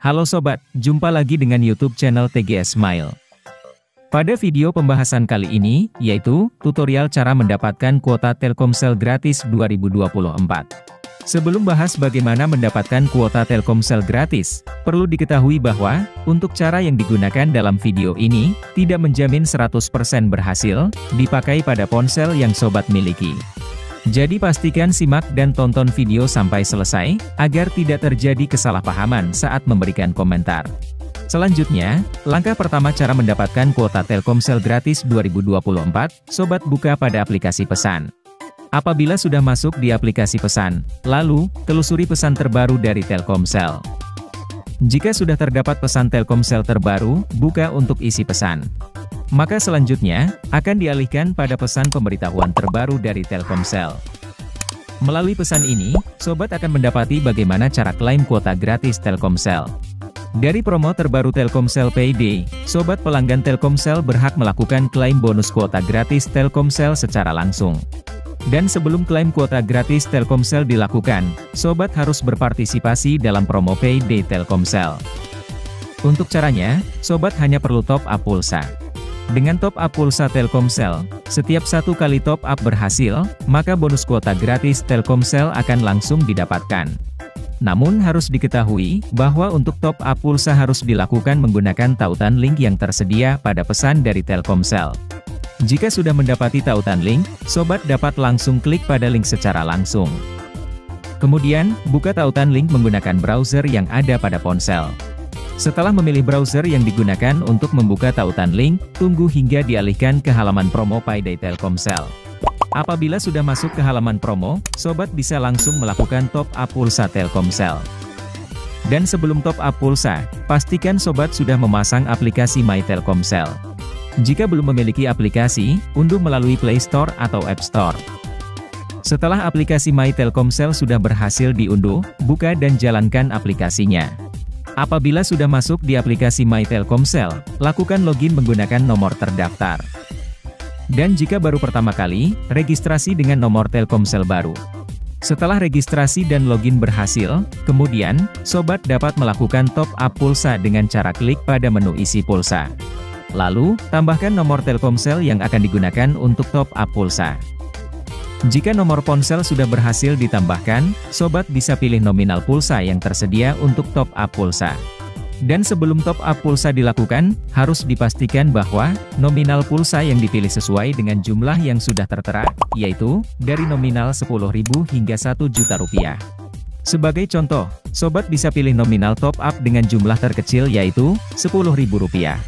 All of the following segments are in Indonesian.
Halo sobat, jumpa lagi dengan YouTube channel TGS Smile. Pada video pembahasan kali ini, yaitu tutorial cara mendapatkan kuota Telkomsel gratis 2024. Sebelum bahas bagaimana mendapatkan kuota Telkomsel gratis, perlu diketahui bahwa, untuk cara yang digunakan dalam video ini, tidak menjamin 100% berhasil, dipakai pada ponsel yang sobat miliki. Jadi pastikan simak dan tonton video sampai selesai, agar tidak terjadi kesalahpahaman saat memberikan komentar. Selanjutnya, langkah pertama cara mendapatkan kuota Telkomsel gratis 2024, sobat buka pada aplikasi pesan. Apabila sudah masuk di aplikasi pesan, lalu, telusuri pesan terbaru dari Telkomsel. Jika sudah terdapat pesan Telkomsel terbaru, buka untuk isi pesan. Maka selanjutnya, akan dialihkan pada pesan pemberitahuan terbaru dari Telkomsel. Melalui pesan ini, sobat akan mendapati bagaimana cara klaim kuota gratis Telkomsel. Dari promo terbaru Telkomsel Payday, sobat pelanggan Telkomsel berhak melakukan klaim bonus kuota gratis Telkomsel secara langsung. Dan sebelum klaim kuota gratis Telkomsel dilakukan, sobat harus berpartisipasi dalam promo Payday Telkomsel. Untuk caranya, sobat hanya perlu top up pulsa. Dengan top up pulsa Telkomsel, setiap satu kali top up berhasil, maka bonus kuota gratis Telkomsel akan langsung didapatkan. Namun harus diketahui, bahwa untuk top up pulsa harus dilakukan menggunakan tautan link yang tersedia pada pesan dari Telkomsel. Jika sudah mendapati tautan link, sobat dapat langsung klik pada link secara langsung. Kemudian, buka tautan link menggunakan browser yang ada pada ponsel. Setelah memilih browser yang digunakan untuk membuka tautan link, tunggu hingga dialihkan ke halaman promo Payday Telkomsel. Apabila sudah masuk ke halaman promo, sobat bisa langsung melakukan top up pulsa Telkomsel. Dan sebelum top up pulsa, pastikan sobat sudah memasang aplikasi My Telkomsel. Jika belum memiliki aplikasi, unduh melalui Play Store atau App Store. Setelah aplikasi My Telkomsel sudah berhasil diunduh, buka dan jalankan aplikasinya. Apabila sudah masuk di aplikasi My Telkomsel, lakukan login menggunakan nomor terdaftar. Dan jika baru pertama kali, registrasi dengan nomor Telkomsel baru. Setelah registrasi dan login berhasil, kemudian, sobat dapat melakukan top up pulsa dengan cara klik pada menu isi pulsa. Lalu, tambahkan nomor Telkomsel yang akan digunakan untuk top up pulsa. Jika nomor ponsel sudah berhasil ditambahkan, sobat bisa pilih nominal pulsa yang tersedia untuk top up pulsa. Dan sebelum top up pulsa dilakukan, harus dipastikan bahwa nominal pulsa yang dipilih sesuai dengan jumlah yang sudah tertera, yaitu dari nominal Rp10.000 hingga Rp1.000.000. Sebagai contoh, sobat bisa pilih nominal top up dengan jumlah terkecil yaitu Rp10.000.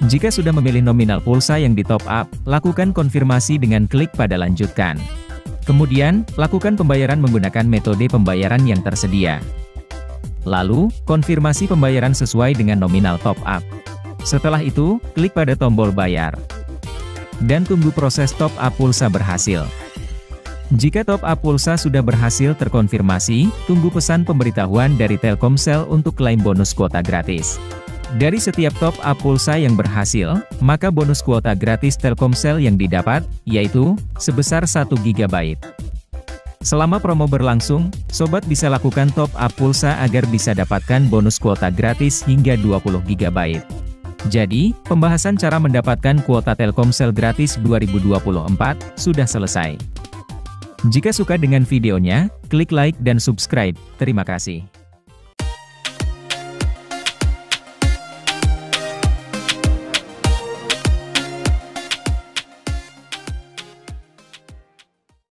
Jika sudah memilih nominal pulsa yang di top up, lakukan konfirmasi dengan klik pada lanjutkan. Kemudian, lakukan pembayaran menggunakan metode pembayaran yang tersedia. Lalu, konfirmasi pembayaran sesuai dengan nominal top up. Setelah itu, klik pada tombol bayar. Dan tunggu proses top up pulsa berhasil. Jika top up pulsa sudah berhasil terkonfirmasi, tunggu pesan pemberitahuan dari Telkomsel untuk klaim bonus kuota gratis. Dari setiap top up pulsa yang berhasil, maka bonus kuota gratis Telkomsel yang didapat, yaitu, sebesar 1 GB. Selama promo berlangsung, sobat bisa lakukan top up pulsa agar bisa dapatkan bonus kuota gratis hingga 20 GB. Jadi, pembahasan cara mendapatkan kuota Telkomsel gratis 2024, sudah selesai. Jika suka dengan videonya, klik like dan subscribe. Terima kasih.